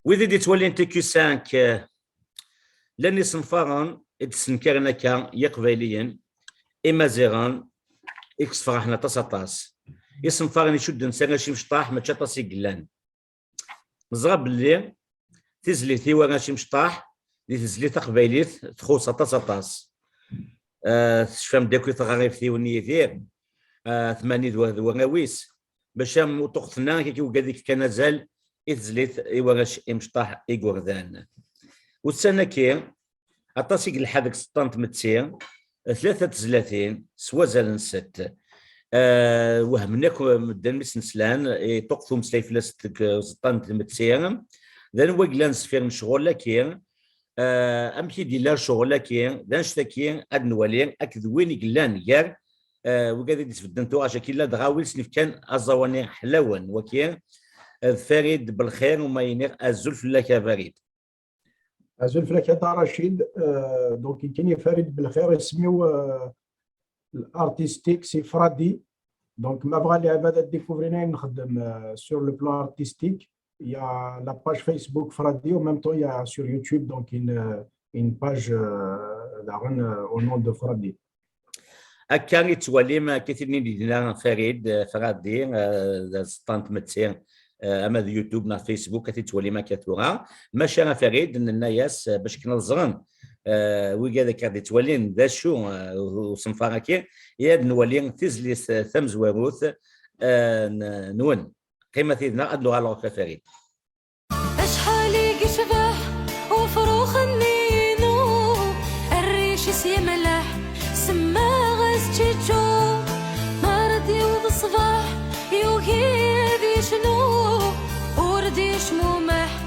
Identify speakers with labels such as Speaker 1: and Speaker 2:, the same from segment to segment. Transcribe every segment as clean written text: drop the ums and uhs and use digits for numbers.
Speaker 1: وإذا دي تولي انت كي 5 لاني صنفارن اتسنكرنا كا يقباليا إما زيغان إكس فرحنا تصاطاس يصنفارن يشد نسانا شي مشطاح ما تشاطاسي قلان نزغب اللي تزلي ثيوا غاشي مشطاح اللي تزلي تقبايليت تخوص تصاطاس تشفام داكو تغاريف ثيوني يثير 8 دواغاويس باش وطقتنا كي وكاديك كان زال إتزليت إيواغاش إمشطاح إيغوردان والسنة كي أطاسيك الحدك 6 3 زلاتين سوا زالن 6 وهمناك مدان مس نسلان طقتهم سلايفلاس 6 ذن وقلانس فيرن شغل لكي أمكي ديلا شغل لكي دانش تاكي أد نوالي أكد وين يقلان يار وقاعد يتفدنتو عشان كي دغاويل سنف كان أزواني حلاوان وكي فريد بالخير وما ينير الزلف لك يا فريد
Speaker 2: زلف لك يا رشيد. دونك كاين فريد بالخير يسميو الارتستيك سي فرادي. دونك ما بغى اللي هذا ديكوفرينا نخدم سور لو بلان ارتستيك. يا لا باج فيسبوك فرادي و ميم طون يا سور يوتيوب دونك une page au nom de فرادي.
Speaker 1: كان يتولي ما كثيرين دينا فريد فرادي ستانت متسير اما يوتيوب نا فيسبوك كتولي ما كتوغا ماشي انا فريد ان الناس باش كنا الزغن وكذا كاد يتولين ذا شو وصنفاكي يا نولي تزلي ثمز وروث نون قيمه ثيدنا ادلو على فريد
Speaker 3: اشحال يشبح وفروخ النينو الريش سيملح سما غزتشو مرضي وبصباح يوهي ذي شنو وردي شمومح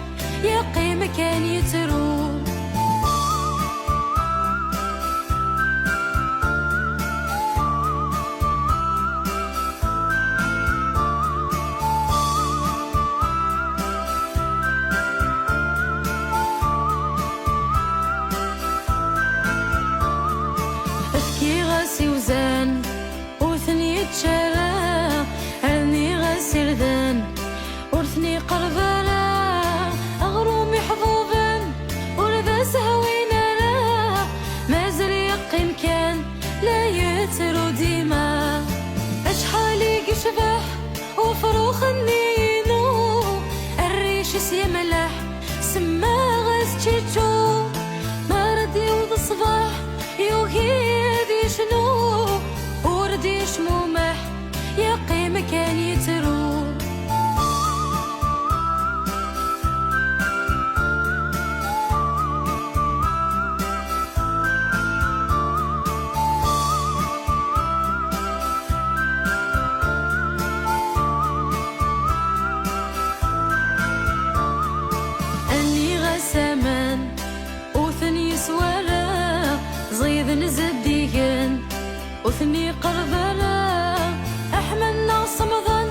Speaker 3: يقي مكان يترو افكي غاسي وزان وثني تشرا هرني غاسي ردان ورثني قربلا أغرومي حظوظا ورذا سهوينا لا مازال يقين كان لا يترو ديما أشحالي قشبح وفروخ النينو الريش سيملح سما غاز تشيتشو مرضي وذ الصباح يوهي ذي شنو وردي شمومح يقي مكان يترو أني غسمان وثني سوالا زيد نزديين وثني قربلا أحملنا صمضا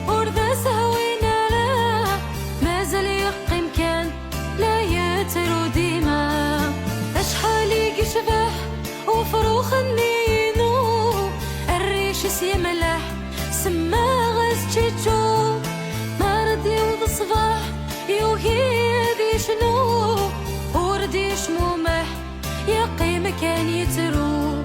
Speaker 3: ورذا سهوينا لا مازال يقيم كان لا يترو ديما أشحالي قشبح وفروخ النينو الريش سيملح سما غاز تشيتشو مرضي وذ الصباح يوهي ذي شنو وردي شمومح يقي مكان يترو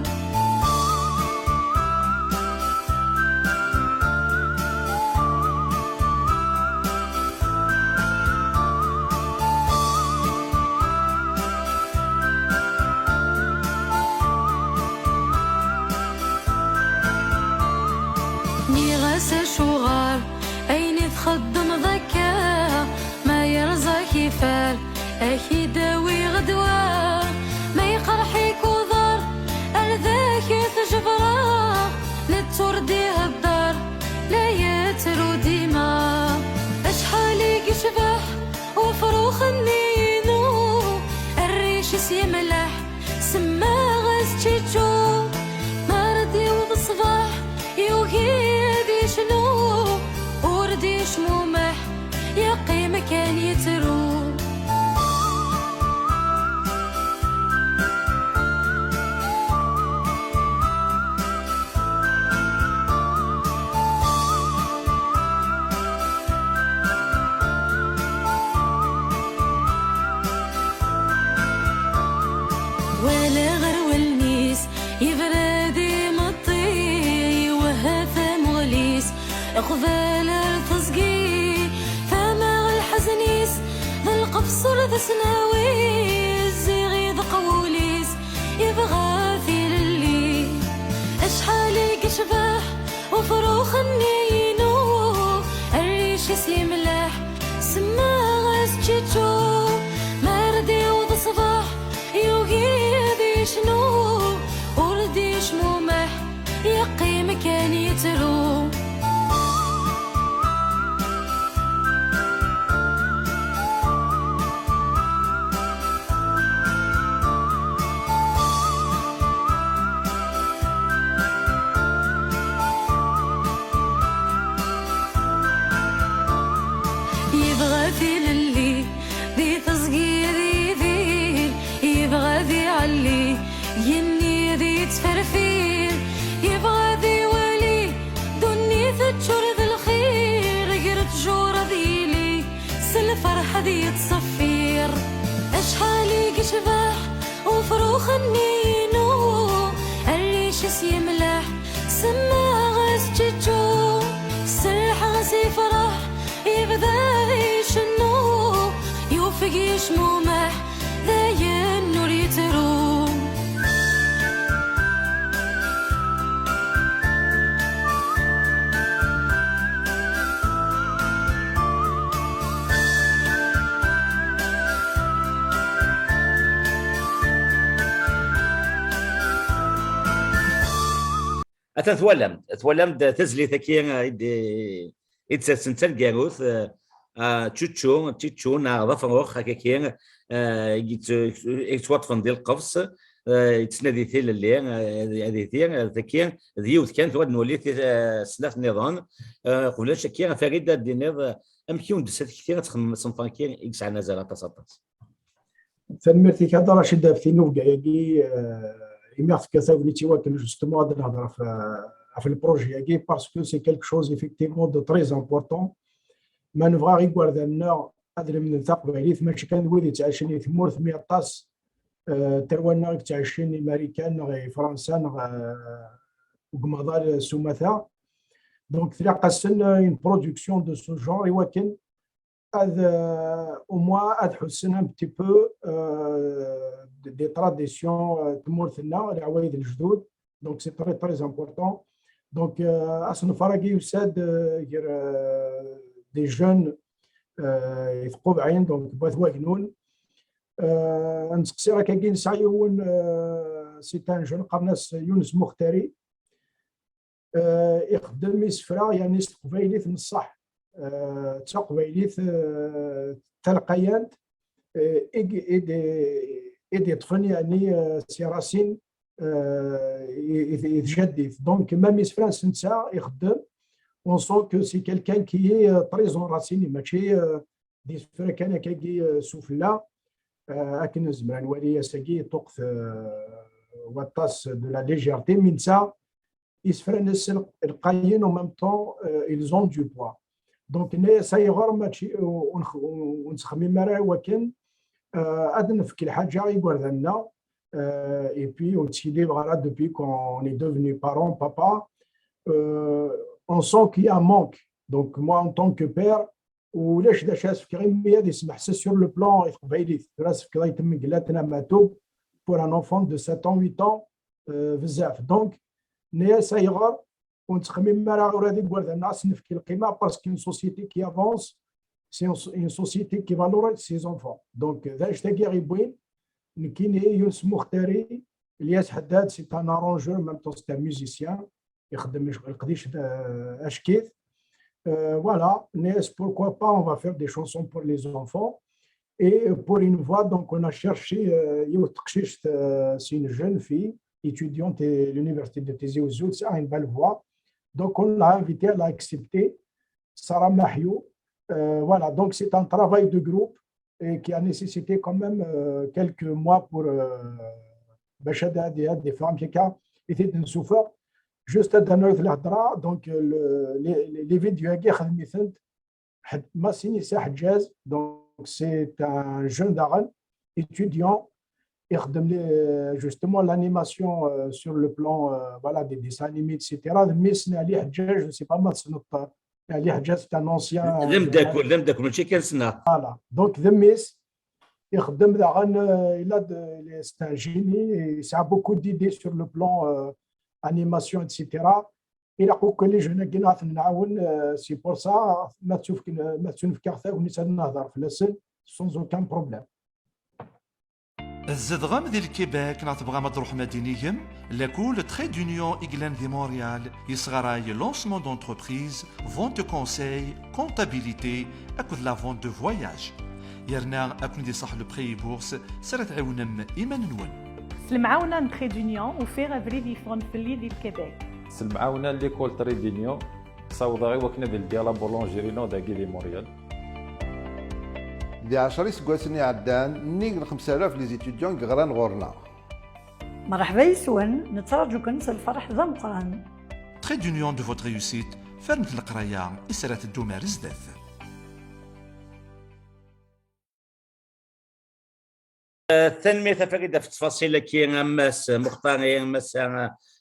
Speaker 3: ني غاسة شغار أين تخدم ذكاء ما يرزا كيفال أكي داوي غدوة ما يقرحيك وضر الذاك تجبرا نتورديها الدار لا يترو ديما أشحالي قشبح وفروخ النينو الريش سيملح سما غاز تشيتشو مرضي وذ الصباح يوهي ذي شنو وردي شمومح يقي مكان يترو غبال تزقي فما الحزنيس ذا القفصر ذا سناوي الزيغي ذا قوليس يبغى في للي اشحالي قشباح وفروخ النينو الريش يملاح سماغ تشيتشو مردي وذا صباح يوغي شنو وردي شمومح يقي مكان يترو يبغى في للي ذي تصقيري ذي يبغى ذي علي يني ذي تفرفير يبغى ذي ولي دني ثتشور ذي الخير قرت جور ذي لي سالفرحة ذي تصفير أشحالي قشباح وفروخ النينو الريش يملاح سماغ سججو سلحة سيفرح يبدا يشنو يوفق يشمومح ذا النور يترو
Speaker 1: ثولم تزلي ثكي إتسنتن جاروث تشوتشو ظفروخ هكاكين إكسوات فندي القفص يتسنادي ثيل اللي هذه ثير ثكين ذيوث كانت ود نولي سناف نظام قبل شكين فريدة دينير أمكيون دسات كثير تخدم صنفانكين إكس على نزالة تصطس
Speaker 2: فالمرتي كذا رشيد في نوبة يجي يميخ كذا ونيتي وكان جوستمون هذا الهضرة في البروجي يجي باسكو سي كيلك شوز إفكتيفمون دو تري امبورطون ما نبغى غير غواردنا أدري من الثقبة ماشي كان ولي تعيشني ثمور 8 طاس تروانا تعيشني أمريكان غي فرنسا وقمضال سومثا دونك تلاقى سن une production de ce genre ولكن هذا au moins هذا حسن un petit peu des traditions تمورثنا العوايد الجدود donc c'est très très important donc أصلا فرقي يساد des jeunes يثقوا بعين دونك بغيت جنون نسقسي راه كاين سعيون سي ان جون قرناس يونس مختاري يخدم يسفرا يعني قبيليت من الصح تا قبيليت تلقيات ايدي طفن يعني سي راسين يتجدد دونك ميم يسفرا سنسا يخدم on sent que c'est quelqu'un qui est très enraciné ماشي دي سفرا كان كاكي سفلا أكن زمان ولي ساقي طقث وطاس de la légèreté من سا يسفرا الناس القايين و même temps ils ont du poids donc سايغور ماشي ونسخمي مرا ولكن أدن في كل حاجة يقول لنا et puis on s'équilibre là depuis qu'on est devenu parents papa on sent qu'il y a un manque donc moi en tant que père ولاش دا شاس فكري مي هذه يسمح سي sur le plan قبيلي راس فكري تم قلاتنا ماتوب pour un enfant de 7 ans 8 ans بزاف دونك نيا سايغر ونتخمم مرا غادي نقول الناس نفكي القيمه باسكو une société qui avance c'est une société qui valorise ses enfants donc ذا شتاكي غيبوين كاين يونس مختاري الياس حداد سي ان arrangeur même temps c'est un musicien يخدم القديش اشكيث voilà, pourquoi pas, on va faire des chansons pour les enfants. Et pour une voix, donc on a cherché, c'est une jeune fille, étudiante à l'université de Tizi Ouzou, c'est une belle voix. Donc on l'a invitée, elle a accepté, Sarah Mahiou. Voilà, donc c'est un travail de groupe et qui a nécessité quand même quelques mois pour des femmes qui étaient une souffrance. Juste à donner de l'adra, donc les vidéos qui ont été Massini Sahjaz, donc c'est un jeune daran étudiant, justement l'animation sur le plan voilà, des dessins animés, etc. Mais je ne sais pas, يعني حجاز تاع نونسيان.
Speaker 1: لم داكل ماشي كنسنا.
Speaker 2: دونك ذميس يخدم داغن الى سي جيني، يسعى بوكو ديدي سور لو بلون انيماسيون اتسيتيرا. الى قوك لي جونا كي نعاون سي بور سا ما تشوف كارثه ونسال نهضر في لسن سونز اوكان بروبليم.
Speaker 4: الزدغم ديال الكيباك نعتبغى ما تروح مدينيهم لاكول تري دونيون إغلان دي مونريال يصغراي لونسمون دونتربريز فونت كونساي كونتابيليتي أكد لا فونت دو فواياج يرنا أكون دي صح لو بخي بورس سرت عونم إيمان نون
Speaker 5: سلمعاونا نتري دونيون وفيغ افري دي فون في اللي ديال الكيباك
Speaker 6: سلمعاونا ليكول تري دونيون صوضاغي وكنا بالديالا بولونجيرينو داكي دي مونريال
Speaker 7: دي 10 سكواسني عدان نيك 5000 لي زيتيديون غران غورنا.
Speaker 8: مرحبا يسون نتراجو كنس الفرح ضمقان.
Speaker 4: تري دونيون دو فوت ريوسيت فرمت القرايه إسرات الدومار زداث.
Speaker 1: التنمية فريدة في تفاصيل كي مس مختارين مس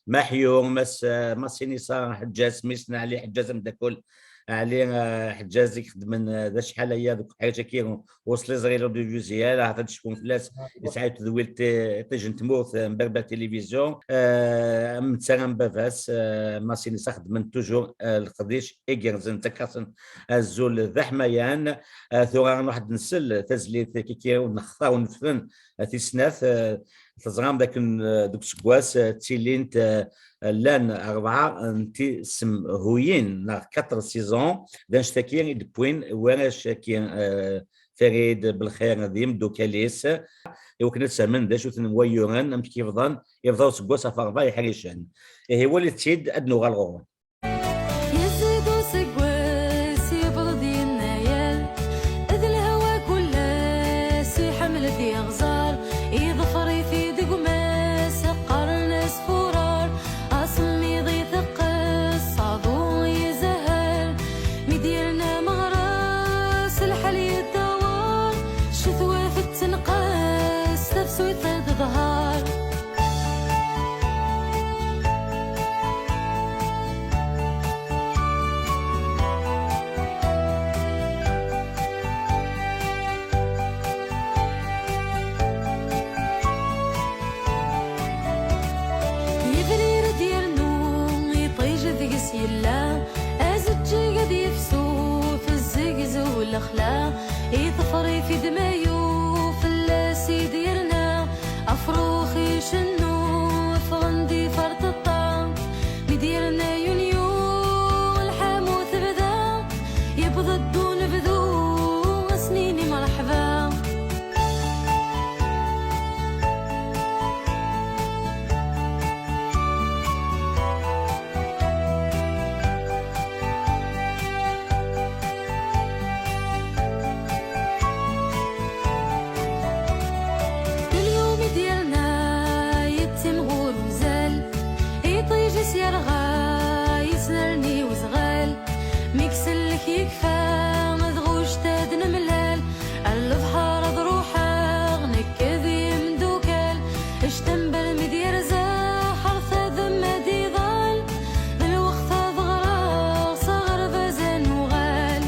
Speaker 1: محيوم مس ماسينيسا حجاز ميسنا عليه حجاز مداكل عليه حجاز يخدم ذا شحال هي ذوك حاجه كي وصل صغير دو فيزيال عاد شكون فلاس يسعى تذويل تجن تموت مبربر تلفزيون مثلا بافاس ماسينيسا خدم توجور القديش ايغرزن تكاسن الزول ذا حميان ثوران واحد نسل تزليت كي نختار نفرن تيسناث تزغام دوك سكواس تيلينت لان 4 انتي سم هوين نا 4 سيزون داش تاكين دبوين واش كاين فريد بالخير ديم دوكاليس يمكن تسمن داش تنويورن ام كيف ظن يفضل سكواس فاربا يحريشان هو اللي تشيد ادنو غالغو
Speaker 3: يزيدو سكواس يبردي النيال اذ الهوى كله سي حمل دي غزار يظفر في دقماس قرن سفورار اصمي ضي ثقس صادو يزهر مديرنا مغراس الحلي الدوار شثوى في التنقاس تفسو يطيد ظهار يلا ازجي قد يفسو في الزقز والاخلا يطفري في دمايو في اللاسي ديرنا افروخي شنو فغندي فرط الطعم مديرنا يونيو الحاموث بدا يبضى الدون بدو سنيني مرحبا يكفى مذغوش تادن ملال البحر ضروحه غنك ذي مدوكال اشتنبل مدير زاحر ثذم دي ظل بالوقت ضغرا صغر بزن وغال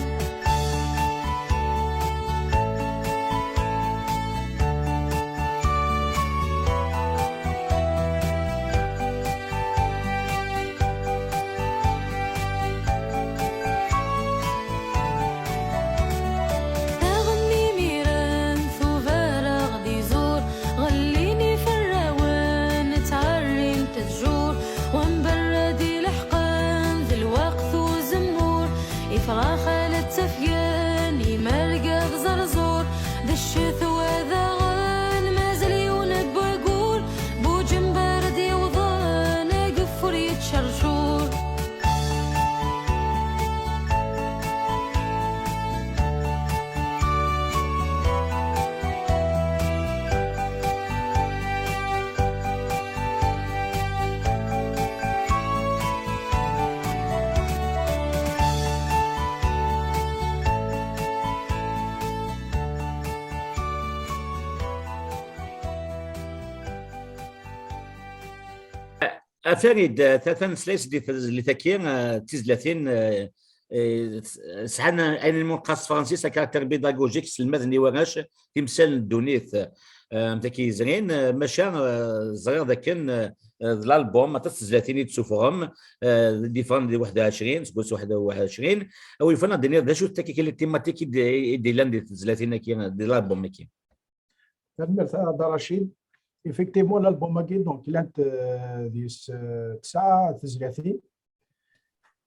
Speaker 1: فريد ثلاثة سلايس اللي تاكين تيزلاتين سحنا اين المنقص فرنسي سا كاركتر بيداغوجيك المذني وراش تمثال الدونيث متاكي زين ماشا صغير ذاك كان الالبوم تسجلاتيني تسوفهم ديفرون دي 21 سبوس 21 او يفنا دنيا دا شو تاكي اللي تيماتيكي دي لاندي تسجلاتينا كي دي الالبوم كي
Speaker 2: تنمر هذا رشيد effectivement l'album ماكي دونك لانت ديس 39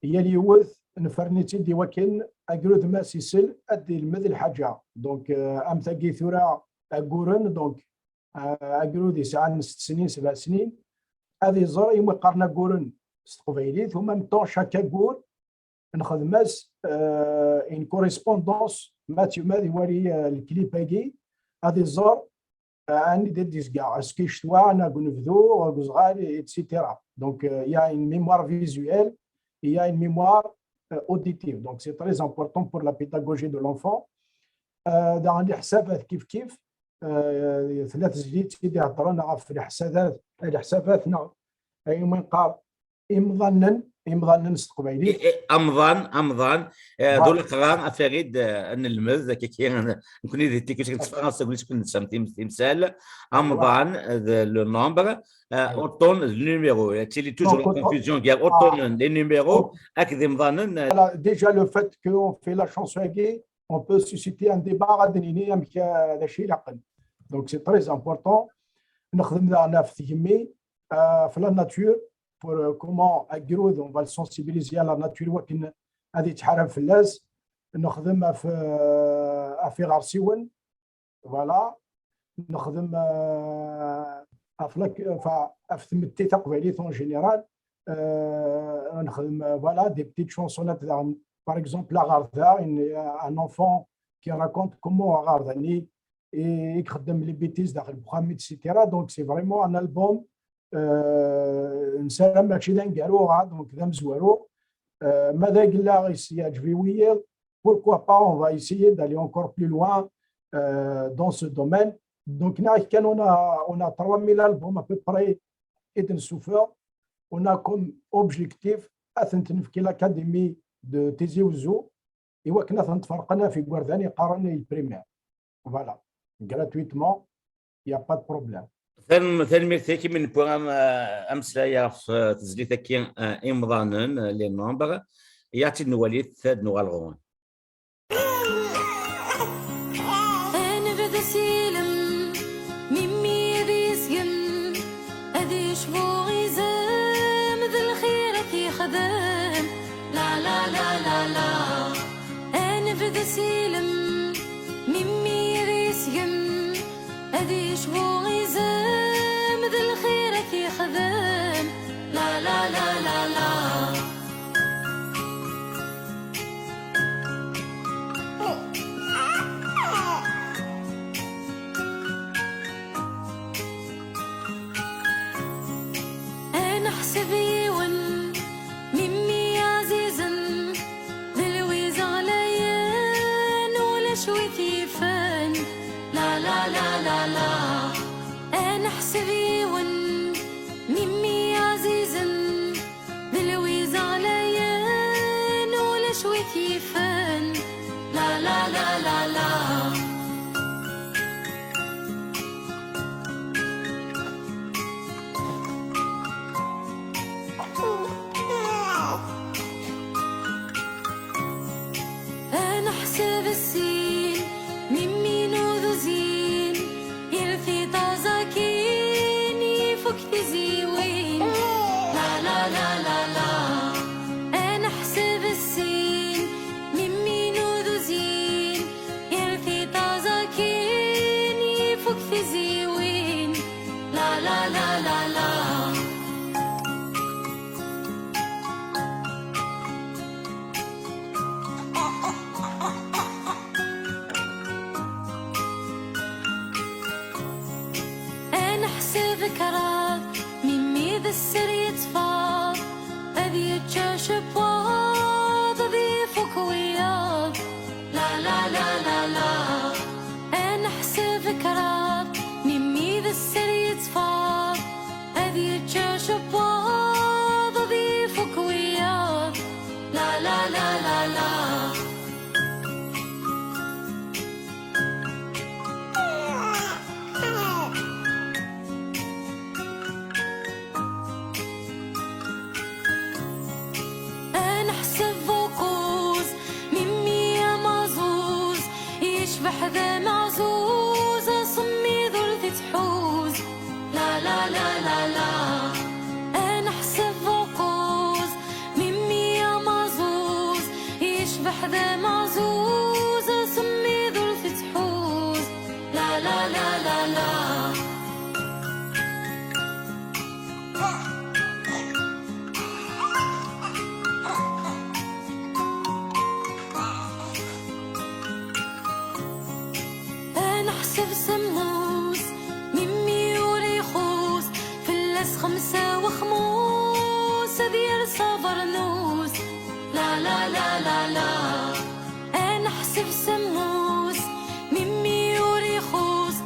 Speaker 2: هي اللي يوث نفرنيتي دي وكن اجرود ما سيسل ادي المذ الحاجه دونك امتاكي ثورا اقورن دونك اجرودي ساعه 6 سنين 7 سنين هذه زر يوم قارنا قورن استقبيلي ثم متو شاكا قور ناخذ ماس ان كوريسبوندونس ماتيو ماذي وري الكليب هاكي هذه زر عندي ديس كاع اسكي شتوا انا كنفذو وصغار اتسيتيرا دونك يا ان ميموار فيزويل il y a une mémoire auditive. Donc, c'est très important pour la pédagogie de l'enfant. Dans les حسابات كيف ثلاث جديد سيدي هضرنا في الحساباتنا أي من قال إمضان استقبالي
Speaker 1: أمضان دول قران أفريد أن المذ كي نكون إذا تيكيش كنتفرنسا قلت كنت سمتي تمثال أمضان لو نومبر أوتون النيميرو تيلي توجور كونفيزيون ديال أوتون لي نيميرو أكد مضان
Speaker 2: ديجا لو فات كو في لا شانسون كي on peut susciter un débat غادي امك هذا الشيء العقل دونك سي تري امبورطون نخدم انا في تيمي في لا ناتور pour comment agir on va le sensibiliser à la nature ولكن هذه تحارب في اللاز نخدم في غارسيون فوالا نخدم في تمتي تقبيليت اون جينيرال نخدم فوالا دي بتيت شونسونات par exemple la garda un enfant qui raconte comment غاردني يخدم لي بيتيز داخل بخامي etc. donc c'est vraiment un album نسالم ماشي نقالوها دونك ذا مزوارو ماذا قلنا يعجبني ويا pourquoi pas on va essayer d'aller encore plus loin dans ce domaine donc كان on a 3000 albums à peu près Eden Souffeur on a comme objectif أثنتن في l'académie de Tizi Ouzou إوا كنا نتفرقنا في قرداني قارني البريمير voilà gratuitement il y a pas de problème
Speaker 1: ثاني ميرتيكي من بروغرام امس لا في تسجيل كي امضانا لي نومبر يعطي الوليد ثاد نوالغون
Speaker 3: انا بدا سيلم ميمي ريسيم ادي شبو غيزام ذا الخير كي خدام لا لا لا لا لا انا بدا سيلم ميمي ريسيم ادي شبو غيزام خذام لا لا لا لا لا أنا حسبي ون ميمي عزيزا بالويز عليان ولا شوي ثيفان لا لا لا لا لا أنا حسبي ون ميمي عزيزا بالويز عليان ولا شوي ثيفان لا لا لا لا لا أنا حسب السين ميمي نوذو زين يرثي طازاكين معزوزة صمي ذرتي تحوز لا لا لا لا لا أنا حسب وقوز ممي يا معزوز يشبح ذا معزوزة صمي ذرتي تحوز لا لا لا لا لا نحسب سموس ممي وريخوس فلس 5 وخموس ديال صبرنوس لا لا لا لا لا نحسب سموس ممي وريخوس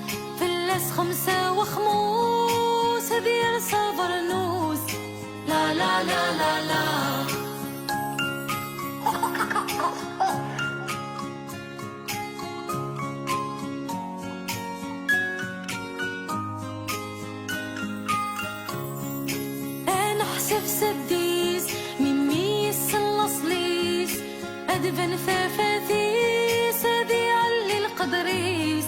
Speaker 3: فلس 5 وخموس ديال صبرنوس لا لا لا لا لا نحسب سديس ممي الصلصليس أدفن ثافاثيس أدي علي القدريس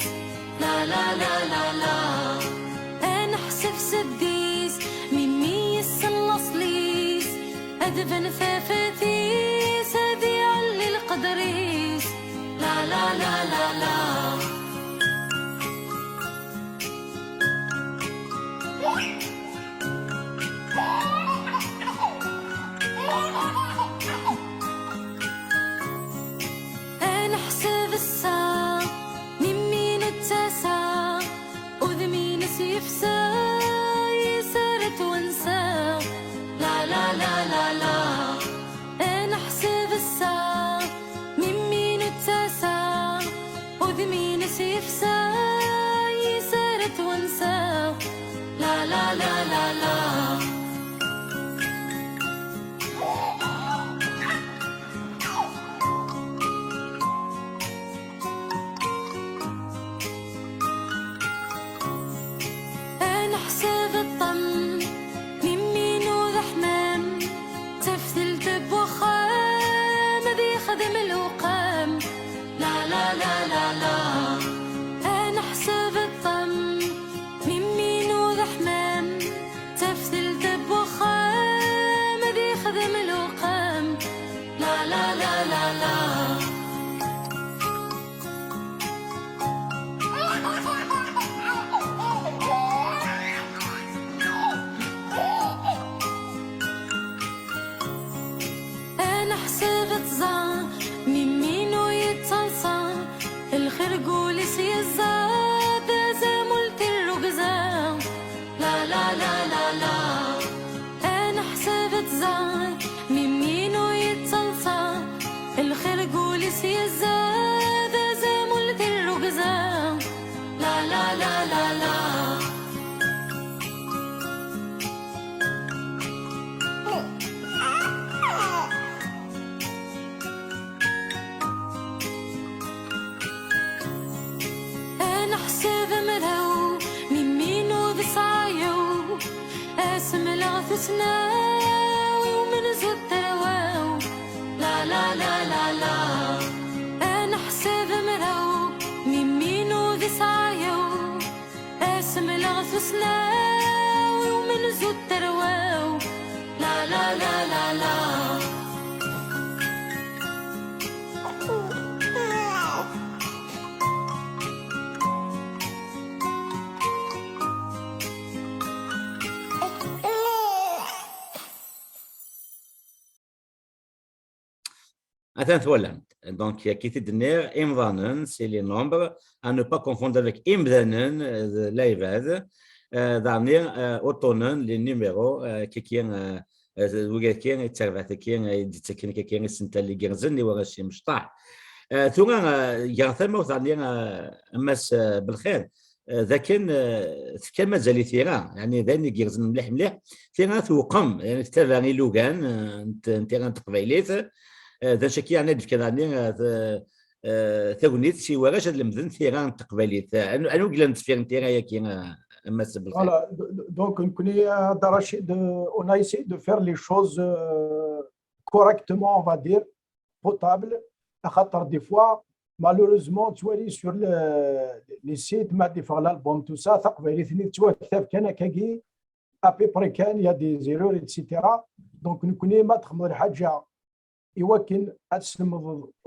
Speaker 3: لا لا لا لا لا نحسب سديس ممي الصلصليس أدفن ثافاثيس أدي علي القدريس لا لا لا لا لا نحسب الساعة ممي نتسع وذمي نسيفسا يسارت وانسى لا لا لا لا لا نحسب الساعة ممي نتسع وذمي نسيفسا يسارت وانسى لا لا لا لا لا نحسب الطم ممي نوذ حمام تفثل دب وخام ذي خدم الوقام لا لا لا لا لا نحسب الطم ممي نوذ حمام تفثل دب وخام ذي خدم الوقام لا لا لا لا لا نحسب تزان ممينو يتصلصان الخرقول سيزاد زاملت الرقزان لا لا لا لا لا نحسب تزان ممينو يتصلصان الخرقول سيزاد زاملت الرقزان لا لا لا لا لا نحسب مرهو ممينو بصايو اسم العث سناوي ومن زود ترواو لا لا لا لا لا نحسب مرهو ممينو بصايو اسم العث سناوي ومن زود ترواو لا لا لا لا لا
Speaker 1: Attends, voilà. Donc, qui est donné, imdanen, c'est les nombres, à ne pas confondre avec imdanen, l'aivad, d'amener autonen, les numéros, qui وقاكين يترفعتكين يدتكين كاكين يسنتالي جرزني ورشي مشطاح ثم يغثما وثانيا أمس بالخير ذاكن كان مازال ثيرا يعني ذاني جرزن مليح مليح ثيرا توقم يعني تتابعني لوغان انت تقبيليت ذا شكي يعني كذا ثونيت سي وراش المذن ثيرا تقبيليت انا قلنا نتفير ثيرا ياكي أمس بالخير.
Speaker 2: Voilà, donc on a essayé de faire les choses correctement, on va dire, potable. À خاطر des fois malheureusement tu vois sur les sites ما ديفغ l'album tout ça تقبل اثنين توا كتاب كان كاكي ابي بري كان يا دي زيرور ايتترا دونك نكوني ما تخدم الحاجه يوكن تسلم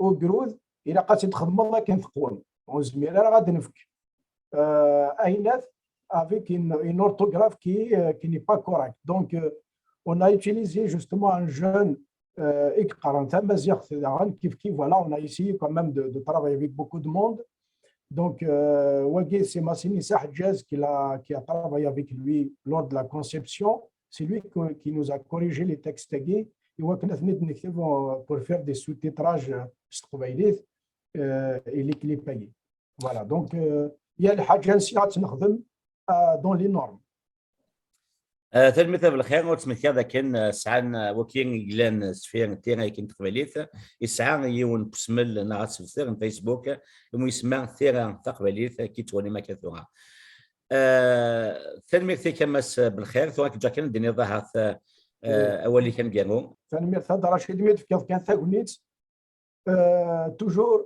Speaker 2: او جروذ الى قاتل تخدم لكن ثقون وزميل راه غادي نفك ايناث avec une orthographe qui n'est pas correcte. Donc, on a utilisé justement un jeune voilà, on a essayé quand même de travailler avec beaucoup de monde. Donc, c'est Massini Sahjaz qui a travaillé avec lui lors de la conception. C'est lui qui nous a corrigé les textes pour faire des sous-titrages et les clips. Voilà, donc il y a le dans les normes.
Speaker 1: تلميذ بالخير وتسميت هذا كان سعان وكين جلان سفير تيرا كنت تقبليث الساعة يون بسمل نغات سفير فيسبوك يمو يسمع ثيرا تقبليث كي تولي ما كثوها تلميذ كماس بالخير ثواك جا كان الدنيا ظهرت أولي كان بيانو
Speaker 2: تلميذ هذا رشيد ميت كان ثاقونيت toujours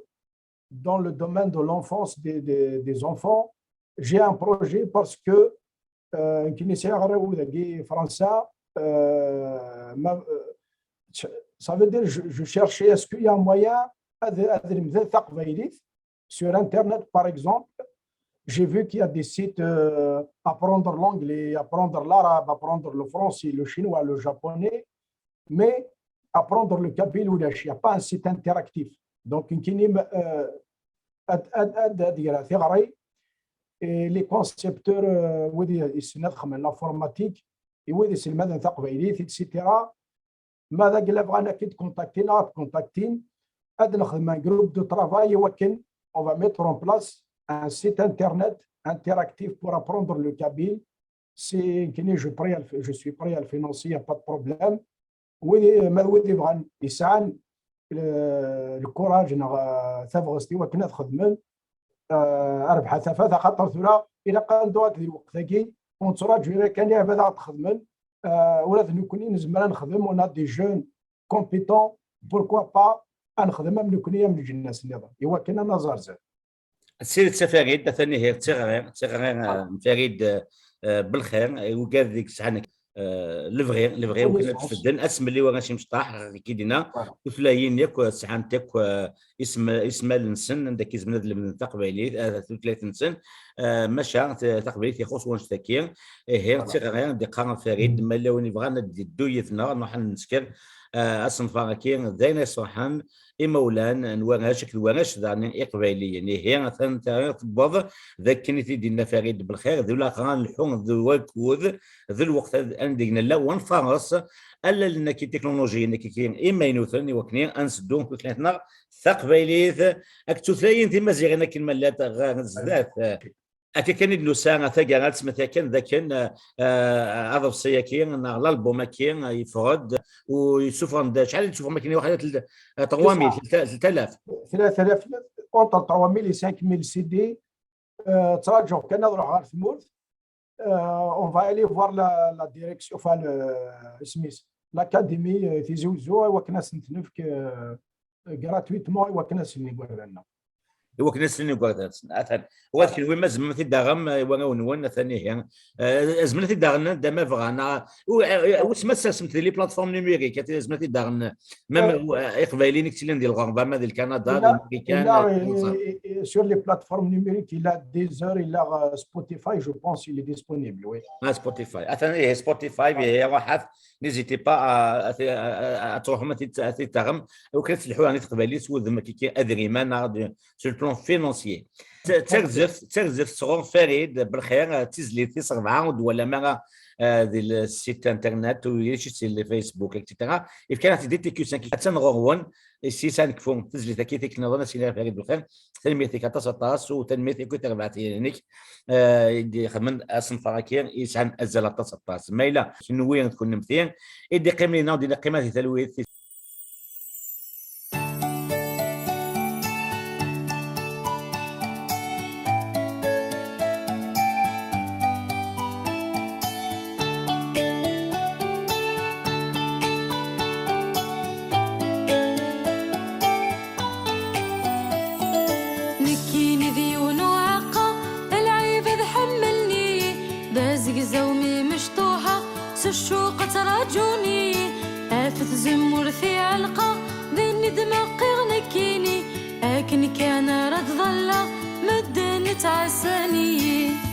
Speaker 2: dans le domaine de l'enfance des enfants. J'ai un projet parce que ça veut dire je cherchais est-ce qu'il y a un moyen sur internet par exemple. J'ai vu qu'il y a des sites apprendre l'anglais, apprendre l'arabe, apprendre le français, le chinois, le japonais, mais apprendre le kabyle ou il n'y a pas un site interactif. Donc et les concepteurs l'informatique etc. ماذا قال بغانا كي تكونتاكتين un groupe de travail on va mettre en place un site internet interactif pour apprendre le kabyle. Je suis prêt à le financer, il n'y a pas de problème. le courage ثابغستي وكنا خدمن اربح ثفاثه خاطر ثلا الى قال هذا الوقت ثقي ونتراجع كان يا بدا تخدمن ولا نكوني نزمر نخدم ونا دي جون كومبيتون بوركوا با نخدم من نكوني من الناس النظام ايوا كاين نظر زاد
Speaker 1: السيد سفريد ثاني هي تغير فريد بالخير وقال ديك الساعه لفغي وكنا تفدن اسم اللي وغاشي مشطاح كيدينا وثلاين ياك ساعتك اسم الانسان داك يزمن من تقبيلي 30 سن مشى تقبيلي يخص واش تاكين هي تغير دقه فريد ملوني بغانا دويتنا نروح نسكر اصنفا كاين زين صحن مولان نواغاش كواغاش داني اقبالي يعني هي مثلا تبوض ذاك كنيتي ديالنا فريد بالخير ذو لا غان الحون ذو الكود ذو الوقت عندنا لا ونفرس الا لنا كي تكنولوجيا انك كاين اما ينوثني وكني انسدون كلنا ثقبيليث اكتو ثلاين تما زيغنا كلمه لا غير زدات اكي كان يدلو ساعه ثقال سمثا كان ذاك عرض السياكين الالبوم كاين يفرد ويسوفر شحال تشوف ما كاين واحد 3000
Speaker 2: اونتر 3000 و 5000 سي دي تراجعوا كان نروح على ثمورث اون فا الي فوار لا ديريكسيون سميس لاكاديمي في زوزو وكنا سنتنفك غراتويتمون وكنا سني لنا
Speaker 1: هو كنا سنين قردات اثن ولكن وين ما زمت داغم ونون ثاني هي زمت داغن دما فغانا وسما سمت لي بلاتفورم نيميريك زمت داغن ميم اقبالين كثيرين ديال الغرب ما ديال كندا
Speaker 2: الامريكان sur les plateformes numériques il a des heures il a Spotify je pense il est disponible oui
Speaker 1: سبوتيفاي اثن هي سبوتيفاي هي واحد نيزيتي با تروحوا ما تتغم وكتلحوا راني تقبالي سود ما كي ادري ما sur le plan financier. ترزف صغور فريد بالخير تزلي في 4 ولا مرة ديال السيت انترنت ويشي الفيسبوك اكسترا if كانت دي تي كيو 5 تنغون سي 5 فون تزلي تكيتك نظن سي فريد بالخير تنميتك تصطاس وتنميتك تربعتينك دي خمن اصلا فراكين يسعن ازل تصطاس مايلا شنو وين تكون مثير يدي قيمه دي قيمات ثلويث
Speaker 3: في علقة ذني دماغي غنكيني أكن كان رد ظلا مدن تعساني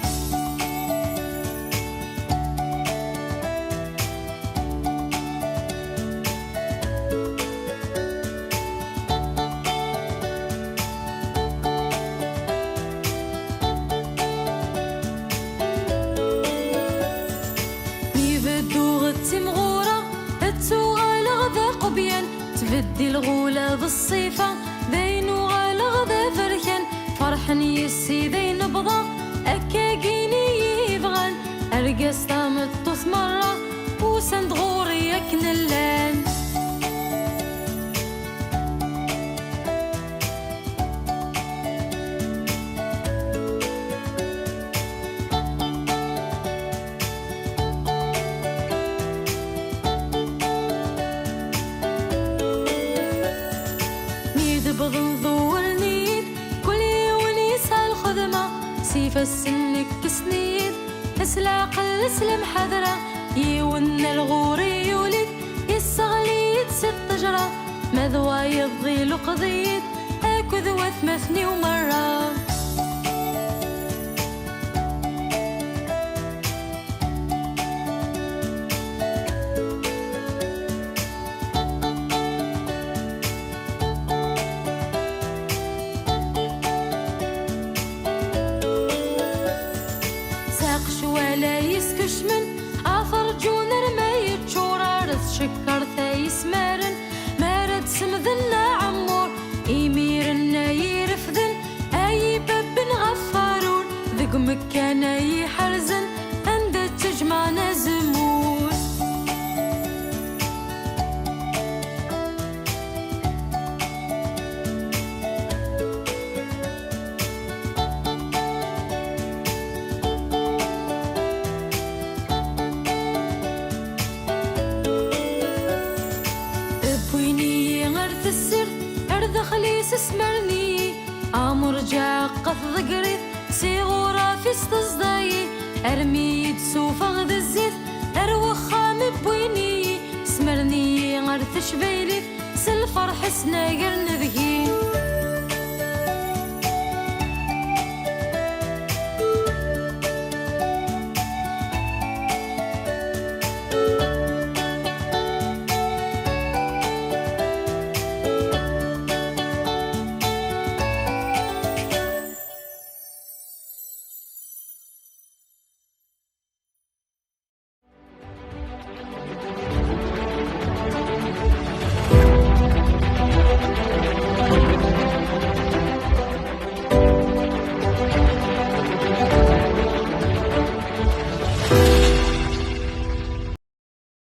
Speaker 3: تبدي الغولة بالصيفة بينو على غدا فرحان فرحان يسي ذي نبضة أكاقيني يبغان أرقص طامطوث مرة وسند غوري يكن اللان السنك سنيد اسلاق سلم حذرة يون الغوري يولد يستغليد ست جرة مذوى يضيل قضيد اكذ وثمثني ومرة شكر ثايس مارن مارد سمذنا عمور إميرنا يرفذن أي باب غفارون ذق مكانا يحرزن عند تجمعنا زمور اسمرني امر جا قف ذقري صغورة في استصداي ارميد سوف غد الزيت اروخا مبويني اسمرني غرث شبيلي سالفرح سناقر نذهي